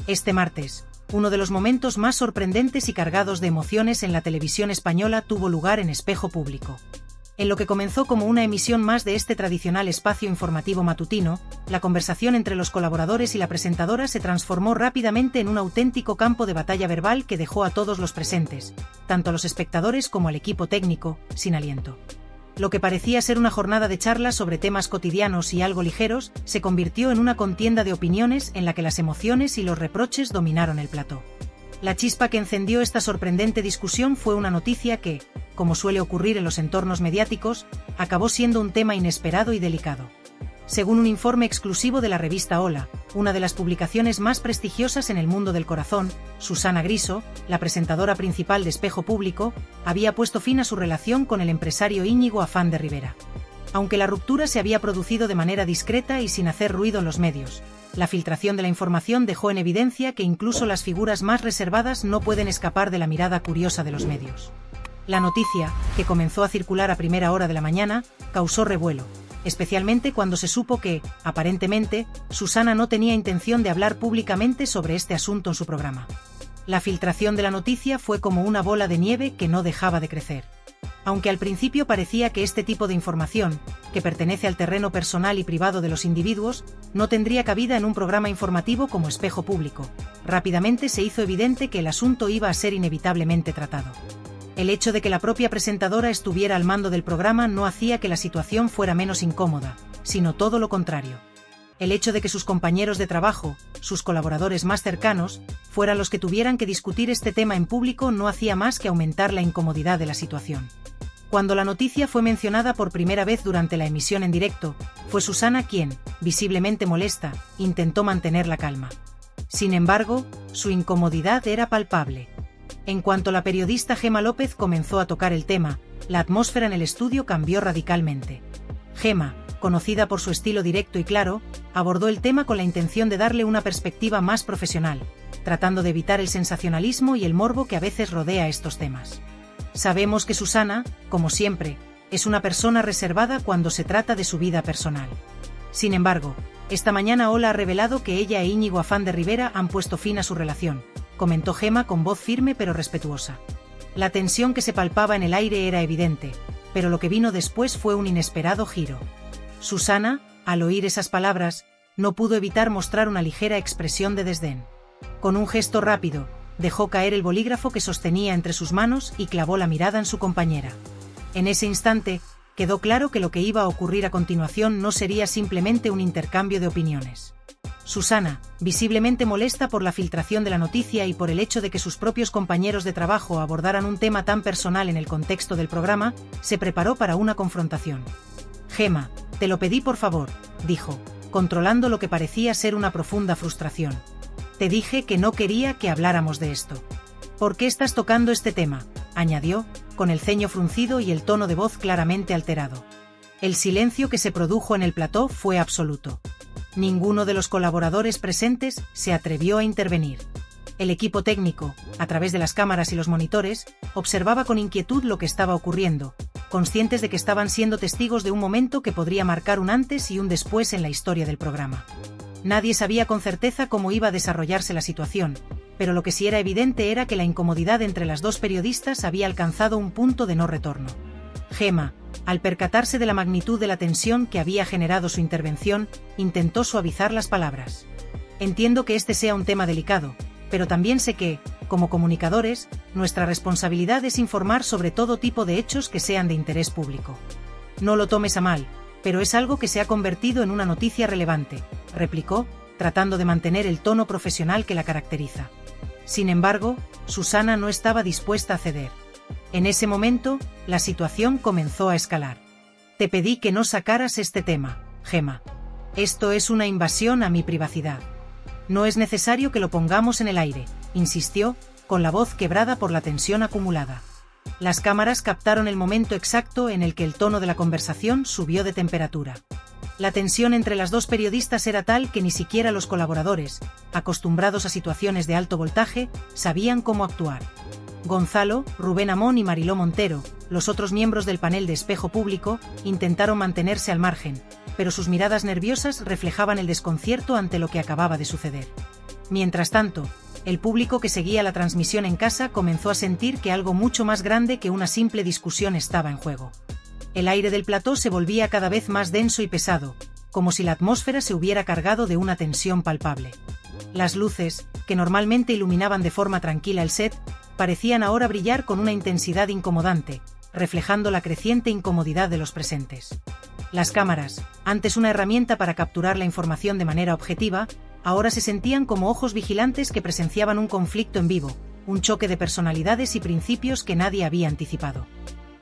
Este martes, uno de los momentos más sorprendentes y cargados de emociones en la televisión española tuvo lugar en Espejo Público. En lo que comenzó como una emisión más de este tradicional espacio informativo matutino, la conversación entre los colaboradores y la presentadora se transformó rápidamente en un auténtico campo de batalla verbal que dejó a todos los presentes, tanto a los espectadores como al equipo técnico, sin aliento. Lo que parecía ser una jornada de charlas sobre temas cotidianos y algo ligeros, se convirtió en una contienda de opiniones en la que las emociones y los reproches dominaron el plató. La chispa que encendió esta sorprendente discusión fue una noticia que, como suele ocurrir en los entornos mediáticos, acabó siendo un tema inesperado y delicado. Según un informe exclusivo de la revista Hola, una de las publicaciones más prestigiosas en el mundo del corazón, Susana Griso, la presentadora principal de Espejo Público, había puesto fin a su relación con el empresario Íñigo Afán de Rivera. Aunque la ruptura se había producido de manera discreta y sin hacer ruido en los medios, la filtración de la información dejó en evidencia que incluso las figuras más reservadas no pueden escapar de la mirada curiosa de los medios. La noticia, que comenzó a circular a primera hora de la mañana, causó revuelo, especialmente cuando se supo que, aparentemente, Susana no tenía intención de hablar públicamente sobre este asunto en su programa. La filtración de la noticia fue como una bola de nieve que no dejaba de crecer. Aunque al principio parecía que este tipo de información, que pertenece al terreno personal y privado de los individuos, no tendría cabida en un programa informativo como Espejo Público, rápidamente se hizo evidente que el asunto iba a ser inevitablemente tratado. El hecho de que la propia presentadora estuviera al mando del programa no hacía que la situación fuera menos incómoda, sino todo lo contrario. El hecho de que sus compañeros de trabajo, sus colaboradores más cercanos, fueran los que tuvieran que discutir este tema en público no hacía más que aumentar la incomodidad de la situación. Cuando la noticia fue mencionada por primera vez durante la emisión en directo, fue Susana quien, visiblemente molesta, intentó mantener la calma. Sin embargo, su incomodidad era palpable. En cuanto la periodista Gemma López comenzó a tocar el tema, la atmósfera en el estudio cambió radicalmente. Gemma, conocida por su estilo directo y claro, abordó el tema con la intención de darle una perspectiva más profesional, tratando de evitar el sensacionalismo y el morbo que a veces rodea estos temas. Sabemos que Susana, como siempre, es una persona reservada cuando se trata de su vida personal. Sin embargo, esta mañana Hola ha revelado que ella e Íñigo Afán de Rivera han puesto fin a su relación, comentó Gemma con voz firme pero respetuosa. La tensión que se palpaba en el aire era evidente, pero lo que vino después fue un inesperado giro. Susana, al oír esas palabras, no pudo evitar mostrar una ligera expresión de desdén. Con un gesto rápido, dejó caer el bolígrafo que sostenía entre sus manos y clavó la mirada en su compañera. En ese instante, quedó claro que lo que iba a ocurrir a continuación no sería simplemente un intercambio de opiniones. Susana, visiblemente molesta por la filtración de la noticia y por el hecho de que sus propios compañeros de trabajo abordaran un tema tan personal en el contexto del programa, se preparó para una confrontación. «Gemma, te lo pedí por favor», dijo, controlando lo que parecía ser una profunda frustración. «Te dije que no quería que habláramos de esto». «¿Por qué estás tocando este tema?», añadió, con el ceño fruncido y el tono de voz claramente alterado. El silencio que se produjo en el plató fue absoluto. Ninguno de los colaboradores presentes se atrevió a intervenir. El equipo técnico, a través de las cámaras y los monitores, observaba con inquietud lo que estaba ocurriendo, conscientes de que estaban siendo testigos de un momento que podría marcar un antes y un después en la historia del programa. Nadie sabía con certeza cómo iba a desarrollarse la situación, pero lo que sí era evidente era que la incomodidad entre las dos periodistas había alcanzado un punto de no retorno. Gemma, al percatarse de la magnitud de la tensión que había generado su intervención, intentó suavizar las palabras. «Entiendo que este sea un tema delicado, pero también sé que, como comunicadores, nuestra responsabilidad es informar sobre todo tipo de hechos que sean de interés público. No lo tomes a mal, pero es algo que se ha convertido en una noticia relevante», replicó, tratando de mantener el tono profesional que la caracteriza. Sin embargo, Susana no estaba dispuesta a ceder. En ese momento, la situación comenzó a escalar. «Te pedí que no sacaras este tema, Gemma. Esto es una invasión a mi privacidad. No es necesario que lo pongamos en el aire», insistió, con la voz quebrada por la tensión acumulada. Las cámaras captaron el momento exacto en el que el tono de la conversación subió de temperatura. La tensión entre las dos periodistas era tal que ni siquiera los colaboradores, acostumbrados a situaciones de alto voltaje, sabían cómo actuar. Gonzalo, Rubén Amón y Mariló Montero, los otros miembros del panel de Espejo Público, intentaron mantenerse al margen, pero sus miradas nerviosas reflejaban el desconcierto ante lo que acababa de suceder. Mientras tanto, el público que seguía la transmisión en casa comenzó a sentir que algo mucho más grande que una simple discusión estaba en juego. El aire del plató se volvía cada vez más denso y pesado, como si la atmósfera se hubiera cargado de una tensión palpable. Las luces, que normalmente iluminaban de forma tranquila el set, parecían ahora brillar con una intensidad incomodante, reflejando la creciente incomodidad de los presentes. Las cámaras, antes una herramienta para capturar la información de manera objetiva, ahora se sentían como ojos vigilantes que presenciaban un conflicto en vivo, un choque de personalidades y principios que nadie había anticipado.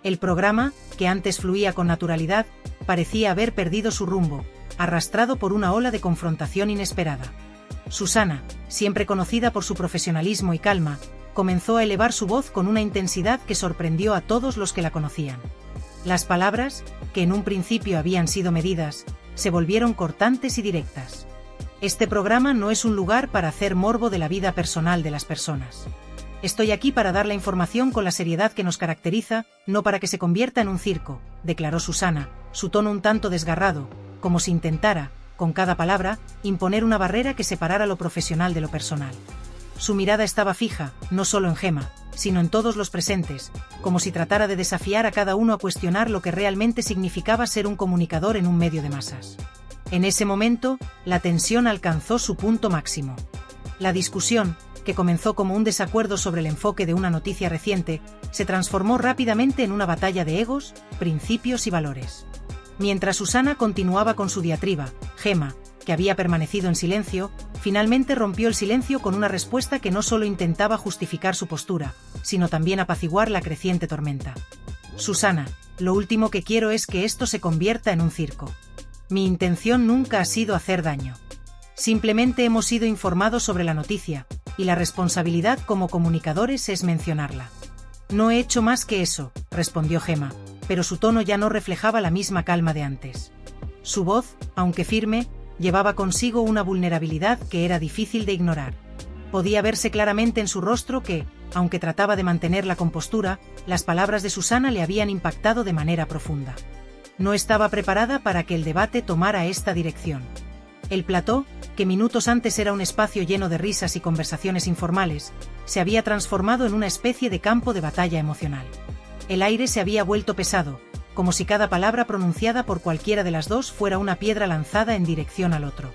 El programa, que antes fluía con naturalidad, parecía haber perdido su rumbo, arrastrado por una ola de confrontación inesperada. Susana, siempre conocida por su profesionalismo y calma, comenzó a elevar su voz con una intensidad que sorprendió a todos los que la conocían. Las palabras, que en un principio habían sido medidas, se volvieron cortantes y directas. Este programa no es un lugar para hacer morbo de la vida personal de las personas. Estoy aquí para dar la información con la seriedad que nos caracteriza, no para que se convierta en un circo, declaró Susana, su tono un tanto desgarrado, como si intentara, con cada palabra, imponer una barrera que separara lo profesional de lo personal. Su mirada estaba fija, no solo en Gemma, sino en todos los presentes, como si tratara de desafiar a cada uno a cuestionar lo que realmente significaba ser un comunicador en un medio de masas. En ese momento, la tensión alcanzó su punto máximo. La discusión, que comenzó como un desacuerdo sobre el enfoque de una noticia reciente, se transformó rápidamente en una batalla de egos, principios y valores. Mientras Susana continuaba con su diatriba, Gemma, que había permanecido en silencio, finalmente rompió el silencio con una respuesta que no solo intentaba justificar su postura, sino también apaciguar la creciente tormenta. Susana, lo último que quiero es que esto se convierta en un circo. Mi intención nunca ha sido hacer daño. Simplemente hemos sido informados sobre la noticia, y la responsabilidad como comunicadores es mencionarla. No he hecho más que eso, respondió Gemma, pero su tono ya no reflejaba la misma calma de antes. Su voz, aunque firme, llevaba consigo una vulnerabilidad que era difícil de ignorar. Podía verse claramente en su rostro que, aunque trataba de mantener la compostura, las palabras de Susana le habían impactado de manera profunda. No estaba preparada para que el debate tomara esta dirección. El plató, que minutos antes era un espacio lleno de risas y conversaciones informales, se había transformado en una especie de campo de batalla emocional. El aire se había vuelto pesado, como si cada palabra pronunciada por cualquiera de las dos fuera una piedra lanzada en dirección al otro.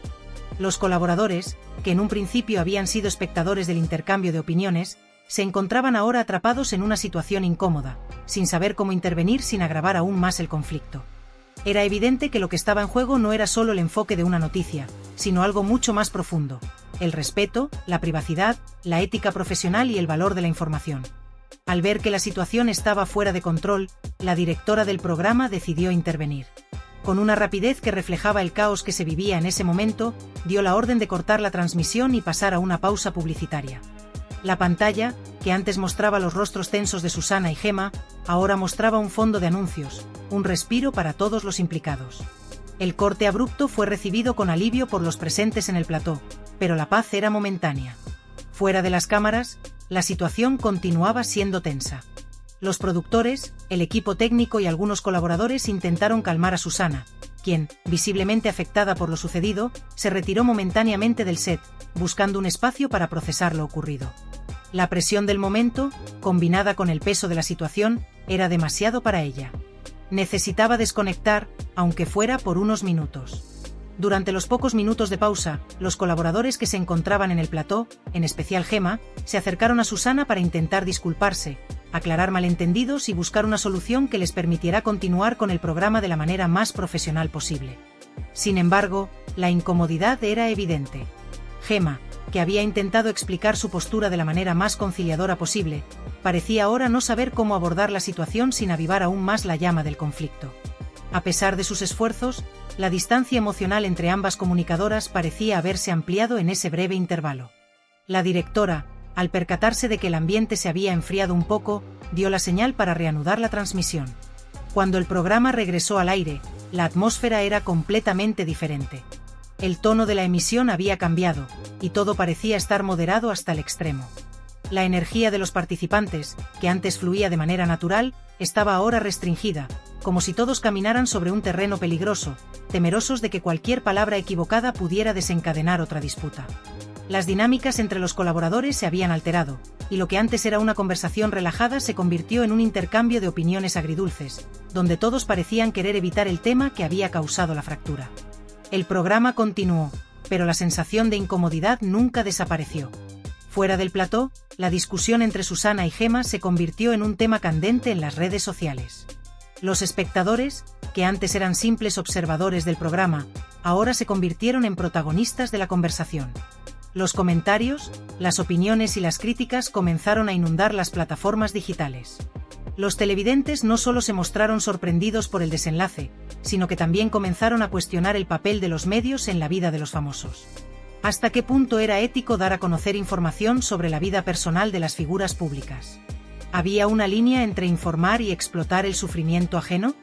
Los colaboradores, que en un principio habían sido espectadores del intercambio de opiniones, se encontraban ahora atrapados en una situación incómoda, sin saber cómo intervenir sin agravar aún más el conflicto. Era evidente que lo que estaba en juego no era solo el enfoque de una noticia, sino algo mucho más profundo: el respeto, la privacidad, la ética profesional y el valor de la información. Al ver que la situación estaba fuera de control, la directora del programa decidió intervenir. Con una rapidez que reflejaba el caos que se vivía en ese momento, dio la orden de cortar la transmisión y pasar a una pausa publicitaria. La pantalla, que antes mostraba los rostros tensos de Susana y Gemma, ahora mostraba un fondo de anuncios, un respiro para todos los implicados. El corte abrupto fue recibido con alivio por los presentes en el plató, pero la paz era momentánea. Fuera de las cámaras, la situación continuaba siendo tensa. Los productores, el equipo técnico y algunos colaboradores intentaron calmar a Susana, quien, visiblemente afectada por lo sucedido, se retiró momentáneamente del set, buscando un espacio para procesar lo ocurrido. La presión del momento, combinada con el peso de la situación, era demasiado para ella. Necesitaba desconectar, aunque fuera por unos minutos. Durante los pocos minutos de pausa, los colaboradores que se encontraban en el plató, en especial Gemma, se acercaron a Susana para intentar disculparse, aclarar malentendidos y buscar una solución que les permitiera continuar con el programa de la manera más profesional posible. Sin embargo, la incomodidad era evidente. Gemma, que había intentado explicar su postura de la manera más conciliadora posible, parecía ahora no saber cómo abordar la situación sin avivar aún más la llama del conflicto. A pesar de sus esfuerzos, la distancia emocional entre ambas comunicadoras parecía haberse ampliado en ese breve intervalo. La directora, al percatarse de que el ambiente se había enfriado un poco, dio la señal para reanudar la transmisión. Cuando el programa regresó al aire, la atmósfera era completamente diferente. El tono de la emisión había cambiado, y todo parecía estar moderado hasta el extremo. La energía de los participantes, que antes fluía de manera natural, estaba ahora restringida, como si todos caminaran sobre un terreno peligroso, temerosos de que cualquier palabra equivocada pudiera desencadenar otra disputa. Las dinámicas entre los colaboradores se habían alterado, y lo que antes era una conversación relajada se convirtió en un intercambio de opiniones agridulces, donde todos parecían querer evitar el tema que había causado la fractura. El programa continuó, pero la sensación de incomodidad nunca desapareció. Fuera del plató, la discusión entre Susana y Gemma se convirtió en un tema candente en las redes sociales. Los espectadores, que antes eran simples observadores del programa, ahora se convirtieron en protagonistas de la conversación. Los comentarios, las opiniones y las críticas comenzaron a inundar las plataformas digitales. Los televidentes no solo se mostraron sorprendidos por el desenlace, sino que también comenzaron a cuestionar el papel de los medios en la vida de los famosos. ¿Hasta qué punto era ético dar a conocer información sobre la vida personal de las figuras públicas? ¿Había una línea entre informar y explotar el sufrimiento ajeno?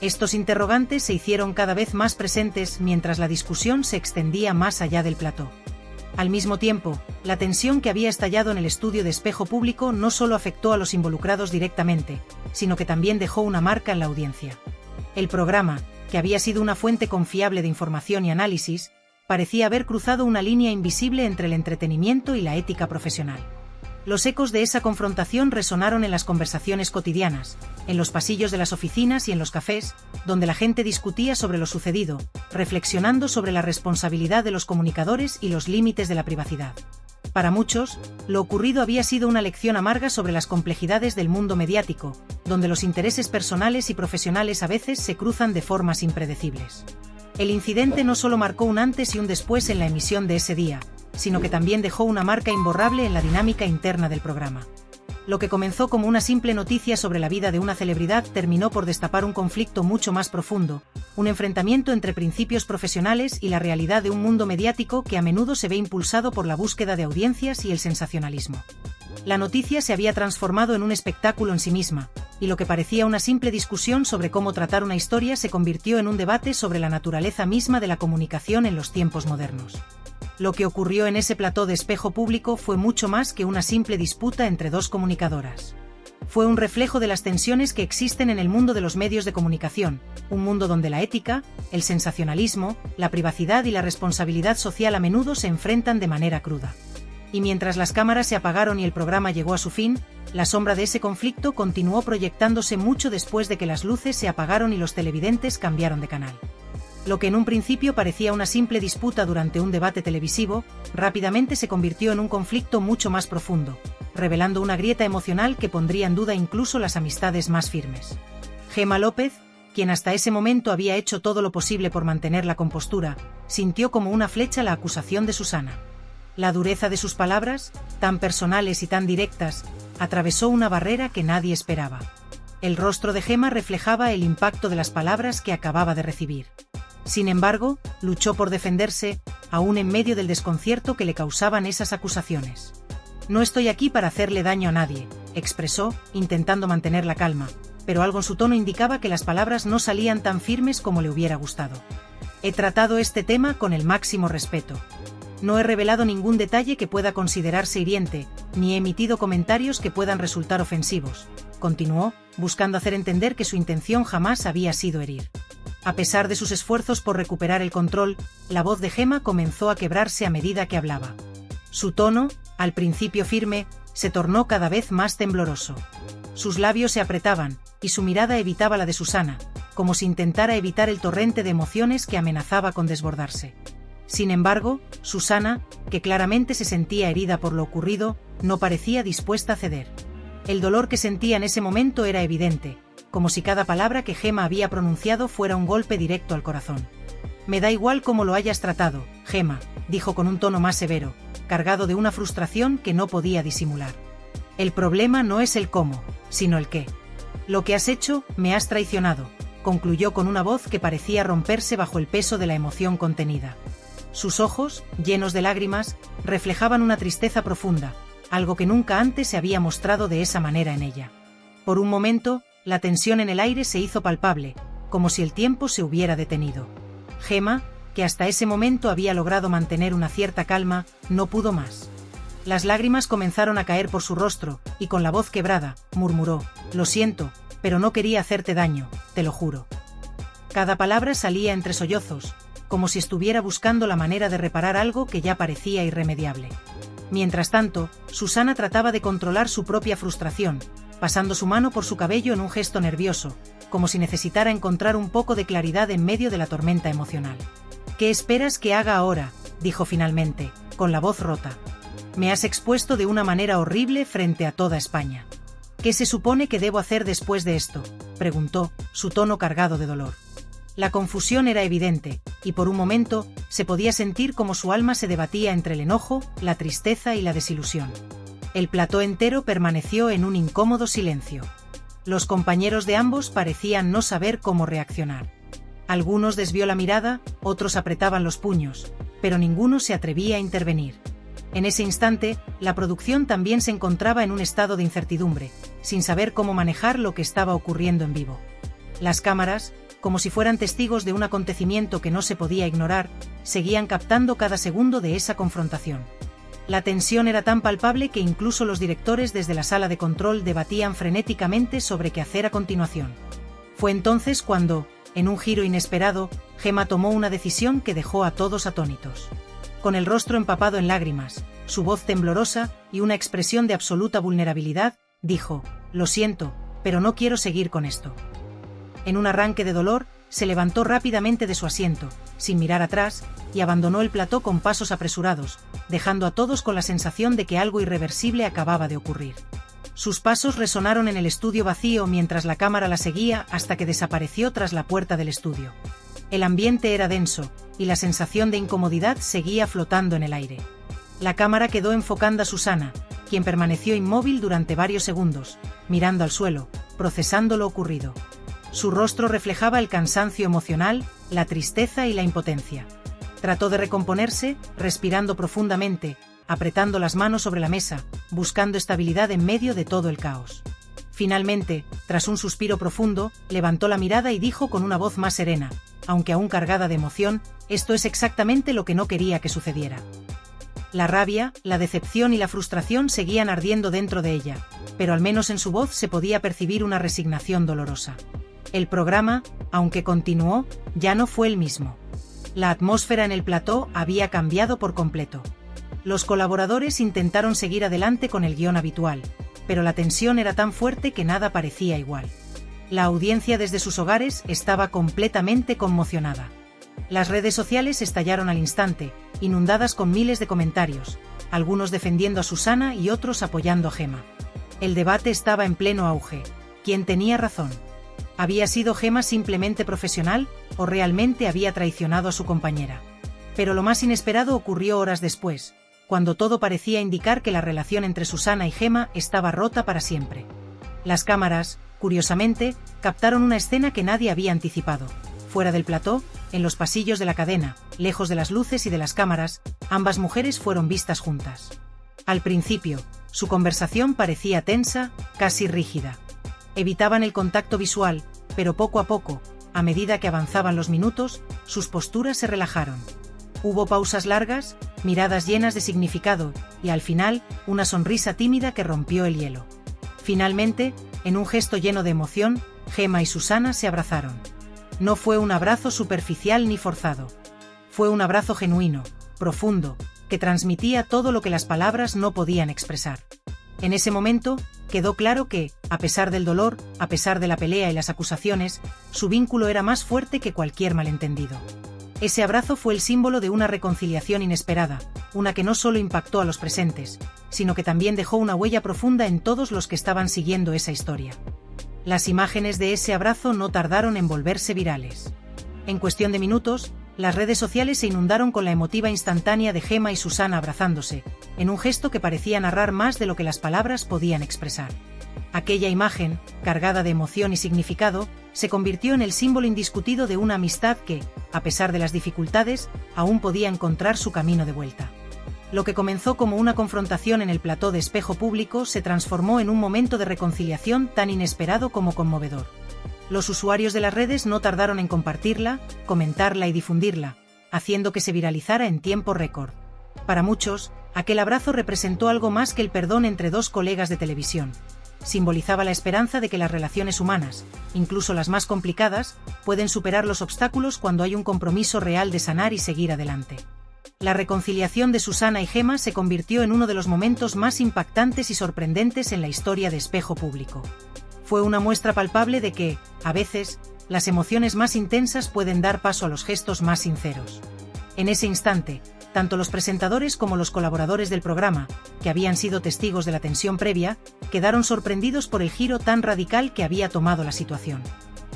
Estos interrogantes se hicieron cada vez más presentes mientras la discusión se extendía más allá del plató. Al mismo tiempo, la tensión que había estallado en el estudio de Espejo Público no solo afectó a los involucrados directamente, sino que también dejó una marca en la audiencia. El programa, que había sido una fuente confiable de información y análisis, parecía haber cruzado una línea invisible entre el entretenimiento y la ética profesional. Los ecos de esa confrontación resonaron en las conversaciones cotidianas, en los pasillos de las oficinas y en los cafés, donde la gente discutía sobre lo sucedido, reflexionando sobre la responsabilidad de los comunicadores y los límites de la privacidad. Para muchos, lo ocurrido había sido una lección amarga sobre las complejidades del mundo mediático, donde los intereses personales y profesionales a veces se cruzan de formas impredecibles. El incidente no solo marcó un antes y un después en la emisión de ese día, sino que también dejó una marca imborrable en la dinámica interna del programa. Lo que comenzó como una simple noticia sobre la vida de una celebridad terminó por destapar un conflicto mucho más profundo, un enfrentamiento entre principios profesionales y la realidad de un mundo mediático que a menudo se ve impulsado por la búsqueda de audiencias y el sensacionalismo. La noticia se había transformado en un espectáculo en sí misma, y lo que parecía una simple discusión sobre cómo tratar una historia se convirtió en un debate sobre la naturaleza misma de la comunicación en los tiempos modernos. Lo que ocurrió en ese plató de Espejo Público fue mucho más que una simple disputa entre dos comunicadoras. Fue un reflejo de las tensiones que existen en el mundo de los medios de comunicación, un mundo donde la ética, el sensacionalismo, la privacidad y la responsabilidad social a menudo se enfrentan de manera cruda. Y mientras las cámaras se apagaron y el programa llegó a su fin, la sombra de ese conflicto continuó proyectándose mucho después de que las luces se apagaron y los televidentes cambiaron de canal. Lo que en un principio parecía una simple disputa durante un debate televisivo, rápidamente se convirtió en un conflicto mucho más profundo, revelando una grieta emocional que pondría en duda incluso las amistades más firmes. Gemma López, quien hasta ese momento había hecho todo lo posible por mantener la compostura, sintió como una flecha la acusación de Susana. La dureza de sus palabras, tan personales y tan directas, atravesó una barrera que nadie esperaba. El rostro de Gemma reflejaba el impacto de las palabras que acababa de recibir. Sin embargo, luchó por defenderse, aún en medio del desconcierto que le causaban esas acusaciones. «No estoy aquí para hacerle daño a nadie», expresó, intentando mantener la calma, pero algo en su tono indicaba que las palabras no salían tan firmes como le hubiera gustado. «He tratado este tema con el máximo respeto. No he revelado ningún detalle que pueda considerarse hiriente, ni he emitido comentarios que puedan resultar ofensivos», continuó, buscando hacer entender que su intención jamás había sido herir. A pesar de sus esfuerzos por recuperar el control, la voz de Gemma comenzó a quebrarse a medida que hablaba. Su tono, al principio firme, se tornó cada vez más tembloroso. Sus labios se apretaban, y su mirada evitaba la de Susana, como si intentara evitar el torrente de emociones que amenazaba con desbordarse. Sin embargo, Susana, que claramente se sentía herida por lo ocurrido, no parecía dispuesta a ceder. El dolor que sentía en ese momento era evidente, como si cada palabra que Gemma había pronunciado fuera un golpe directo al corazón. «Me da igual cómo lo hayas tratado, Gemma», dijo con un tono más severo, cargado de una frustración que no podía disimular. «El problema no es el cómo, sino el qué. Lo que has hecho, me has traicionado», concluyó con una voz que parecía romperse bajo el peso de la emoción contenida. Sus ojos, llenos de lágrimas, reflejaban una tristeza profunda, algo que nunca antes se había mostrado de esa manera en ella. Por un momento, la tensión en el aire se hizo palpable, como si el tiempo se hubiera detenido. Gemma, que hasta ese momento había logrado mantener una cierta calma, no pudo más. Las lágrimas comenzaron a caer por su rostro, y con la voz quebrada, murmuró: «Lo siento, pero no quería hacerte daño, te lo juro». Cada palabra salía entre sollozos, como si estuviera buscando la manera de reparar algo que ya parecía irremediable. Mientras tanto, Susana trataba de controlar su propia frustración, pasando su mano por su cabello en un gesto nervioso, como si necesitara encontrar un poco de claridad en medio de la tormenta emocional. «¿Qué esperas que haga ahora?», dijo finalmente, con la voz rota. «Me has expuesto de una manera horrible frente a toda España». «¿Qué se supone que debo hacer después de esto?», preguntó, su tono cargado de dolor. La confusión era evidente, y por un momento, se podía sentir como su alma se debatía entre el enojo, la tristeza y la desilusión. El plató entero permaneció en un incómodo silencio. Los compañeros de ambos parecían no saber cómo reaccionar. Algunos desvió la mirada, otros apretaban los puños, pero ninguno se atrevía a intervenir. En ese instante, la producción también se encontraba en un estado de incertidumbre, sin saber cómo manejar lo que estaba ocurriendo en vivo. Las cámaras, como si fueran testigos de un acontecimiento que no se podía ignorar, seguían captando cada segundo de esa confrontación. La tensión era tan palpable que incluso los directores desde la sala de control debatían frenéticamente sobre qué hacer a continuación. Fue entonces cuando, en un giro inesperado, Gemma tomó una decisión que dejó a todos atónitos. Con el rostro empapado en lágrimas, su voz temblorosa y una expresión de absoluta vulnerabilidad, dijo: «Lo siento, pero no quiero seguir con esto». En un arranque de dolor, se levantó rápidamente de su asiento, sin mirar atrás, y abandonó el plató con pasos apresurados, dejando a todos con la sensación de que algo irreversible acababa de ocurrir. Sus pasos resonaron en el estudio vacío mientras la cámara la seguía hasta que desapareció tras la puerta del estudio. El ambiente era denso, y la sensación de incomodidad seguía flotando en el aire. La cámara quedó enfocando a Susana, quien permaneció inmóvil durante varios segundos, mirando al suelo, procesando lo ocurrido. Su rostro reflejaba el cansancio emocional, la tristeza y la impotencia. Trató de recomponerse, respirando profundamente, apretando las manos sobre la mesa, buscando estabilidad en medio de todo el caos. Finalmente, tras un suspiro profundo, levantó la mirada y dijo con una voz más serena, aunque aún cargada de emoción: «Esto es exactamente lo que no quería que sucediera». La rabia, la decepción y la frustración seguían ardiendo dentro de ella, pero al menos en su voz se podía percibir una resignación dolorosa. El programa, aunque continuó, ya no fue el mismo. La atmósfera en el plató había cambiado por completo. Los colaboradores intentaron seguir adelante con el guión habitual, pero la tensión era tan fuerte que nada parecía igual. La audiencia desde sus hogares estaba completamente conmocionada. Las redes sociales estallaron al instante, inundadas con miles de comentarios, algunos defendiendo a Susana y otros apoyando a Gemma. El debate estaba en pleno auge. ¿Quién tenía razón? ¿Había sido Gemma simplemente profesional, o realmente había traicionado a su compañera? Pero lo más inesperado ocurrió horas después, cuando todo parecía indicar que la relación entre Susana y Gemma estaba rota para siempre. Las cámaras, curiosamente, captaron una escena que nadie había anticipado. Fuera del plató, en los pasillos de la cadena, lejos de las luces y de las cámaras, ambas mujeres fueron vistas juntas. Al principio, su conversación parecía tensa, casi rígida. Evitaban el contacto visual, pero poco a poco, a medida que avanzaban los minutos, sus posturas se relajaron. Hubo pausas largas, miradas llenas de significado, y al final, una sonrisa tímida que rompió el hielo. Finalmente, en un gesto lleno de emoción, Gemma y Susana se abrazaron. No fue un abrazo superficial ni forzado. Fue un abrazo genuino, profundo, que transmitía todo lo que las palabras no podían expresar. En ese momento, quedó claro que, a pesar del dolor, a pesar de la pelea y las acusaciones, su vínculo era más fuerte que cualquier malentendido. Ese abrazo fue el símbolo de una reconciliación inesperada, una que no solo impactó a los presentes, sino que también dejó una huella profunda en todos los que estaban siguiendo esa historia. Las imágenes de ese abrazo no tardaron en volverse virales. En cuestión de minutos, las redes sociales se inundaron con la emotiva instantánea de Gemma y Susana abrazándose, en un gesto que parecía narrar más de lo que las palabras podían expresar. Aquella imagen, cargada de emoción y significado, se convirtió en el símbolo indiscutido de una amistad que, a pesar de las dificultades, aún podía encontrar su camino de vuelta. Lo que comenzó como una confrontación en el plató de Espejo Público se transformó en un momento de reconciliación tan inesperado como conmovedor. Los usuarios de las redes no tardaron en compartirla, comentarla y difundirla, haciendo que se viralizara en tiempo récord. Para muchos, aquel abrazo representó algo más que el perdón entre dos colegas de televisión. simbolizaba la esperanza de que las relaciones humanas, incluso las más complicadas, pueden superar los obstáculos cuando hay un compromiso real de sanar y seguir adelante. La reconciliación de Susana y Gemma se convirtió en uno de los momentos más impactantes y sorprendentes en la historia de Espejo Público. Fue una muestra palpable de que, a veces, las emociones más intensas pueden dar paso a los gestos más sinceros. En ese instante, tanto los presentadores como los colaboradores del programa, que habían sido testigos de la tensión previa, quedaron sorprendidos por el giro tan radical que había tomado la situación.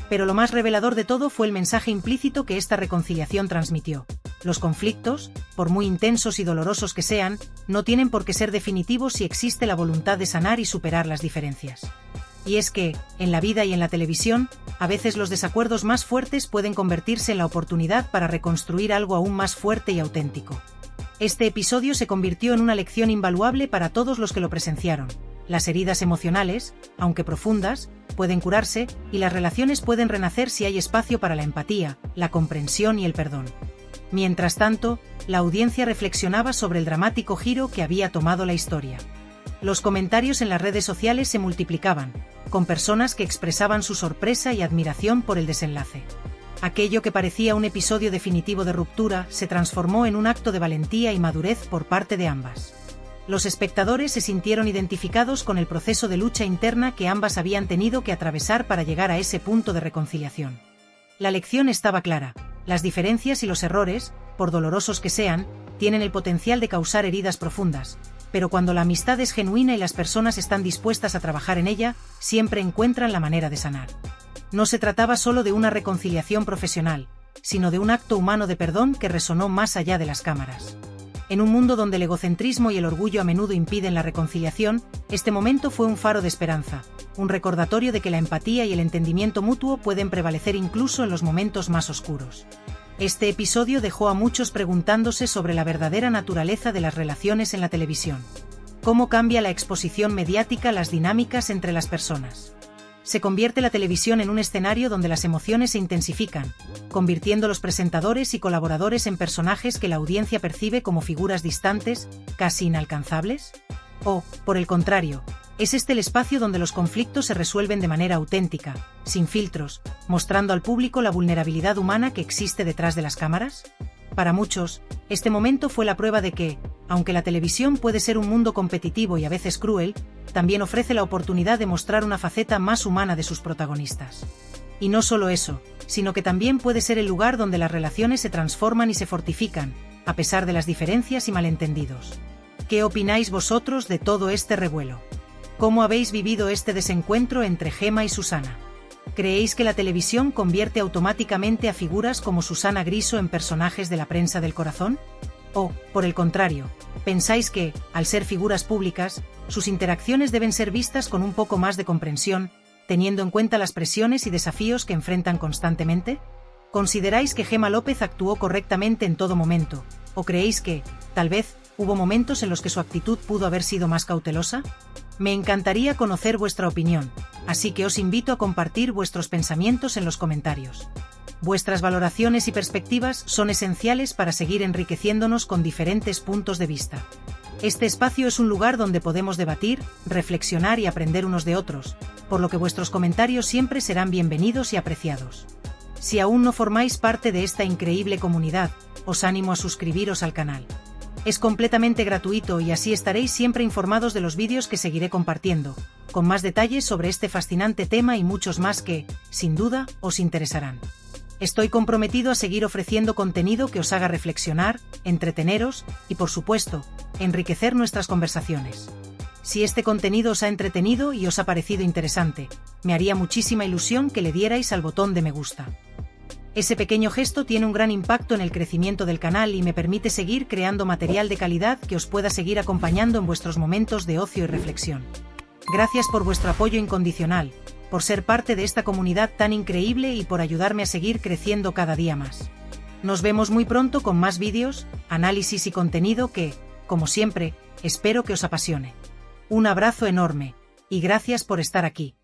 Pero lo más revelador de todo fue el mensaje implícito que esta reconciliación transmitió. Los conflictos, por muy intensos y dolorosos que sean, no tienen por qué ser definitivos si existe la voluntad de sanar y superar las diferencias. Y es que, en la vida y en la televisión, a veces los desacuerdos más fuertes pueden convertirse en la oportunidad para reconstruir algo aún más fuerte y auténtico. Este episodio se convirtió en una lección invaluable para todos los que lo presenciaron. Las heridas emocionales, aunque profundas, pueden curarse, y las relaciones pueden renacer si hay espacio para la empatía, la comprensión y el perdón. Mientras tanto, la audiencia reflexionaba sobre el dramático giro que había tomado la historia. Los comentarios en las redes sociales se multiplicaban, con personas que expresaban su sorpresa y admiración por el desenlace. Aquello que parecía un episodio definitivo de ruptura se transformó en un acto de valentía y madurez por parte de ambas. Los espectadores se sintieron identificados con el proceso de lucha interna que ambas habían tenido que atravesar para llegar a ese punto de reconciliación. La lección estaba clara: las diferencias y los errores, por dolorosos que sean, tienen el potencial de causar heridas profundas, pero cuando la amistad es genuina y las personas están dispuestas a trabajar en ella, siempre encuentran la manera de sanar. No se trataba solo de una reconciliación profesional, sino de un acto humano de perdón que resonó más allá de las cámaras. En un mundo donde el egocentrismo y el orgullo a menudo impiden la reconciliación, este momento fue un faro de esperanza, un recordatorio de que la empatía y el entendimiento mutuo pueden prevalecer incluso en los momentos más oscuros. Este episodio dejó a muchos preguntándose sobre la verdadera naturaleza de las relaciones en la televisión. ¿Cómo cambia la exposición mediática las dinámicas entre las personas? Se convierte la televisión en un escenario donde las emociones se intensifican, convirtiendo los presentadores y colaboradores en personajes que la audiencia percibe como figuras distantes, casi inalcanzables? ¿O, por el contrario, es este el espacio donde los conflictos se resuelven de manera auténtica, sin filtros, mostrando al público la vulnerabilidad humana que existe detrás de las cámaras? Para muchos, este momento fue la prueba de que, aunque la televisión puede ser un mundo competitivo y a veces cruel, también ofrece la oportunidad de mostrar una faceta más humana de sus protagonistas. Y no solo eso, sino que también puede ser el lugar donde las relaciones se transforman y se fortifican, a pesar de las diferencias y malentendidos. ¿Qué opináis vosotros de todo este revuelo? ¿Cómo habéis vivido este desencuentro entre Gemma y Susana? ¿Creéis que la televisión convierte automáticamente a figuras como Susana Griso en personajes de la prensa del corazón? ¿O, por el contrario, pensáis que, al ser figuras públicas, sus interacciones deben ser vistas con un poco más de comprensión, teniendo en cuenta las presiones y desafíos que enfrentan constantemente? ¿Consideráis que Gemma López actuó correctamente en todo momento? ¿O creéis que, tal vez, hubo momentos en los que su actitud pudo haber sido más cautelosa? Me encantaría conocer vuestra opinión, así que os invito a compartir vuestros pensamientos en los comentarios. Vuestras valoraciones y perspectivas son esenciales para seguir enriqueciéndonos con diferentes puntos de vista. Este espacio es un lugar donde podemos debatir, reflexionar y aprender unos de otros, por lo que vuestros comentarios siempre serán bienvenidos y apreciados. Si aún no formáis parte de esta increíble comunidad, os animo a suscribiros al canal. Es completamente gratuito y así estaréis siempre informados de los vídeos que seguiré compartiendo, con más detalles sobre este fascinante tema y muchos más que, sin duda, os interesarán. Estoy comprometido a seguir ofreciendo contenido que os haga reflexionar, entreteneros y, por supuesto, enriquecer nuestras conversaciones. Si este contenido os ha entretenido y os ha parecido interesante, me haría muchísima ilusión que le dierais al botón de me gusta. Ese pequeño gesto tiene un gran impacto en el crecimiento del canal y me permite seguir creando material de calidad que os pueda seguir acompañando en vuestros momentos de ocio y reflexión. Gracias por vuestro apoyo incondicional, por ser parte de esta comunidad tan increíble y por ayudarme a seguir creciendo cada día más. Nos vemos muy pronto con más vídeos, análisis y contenido que, como siempre, espero que os apasione. Un abrazo enorme, y gracias por estar aquí.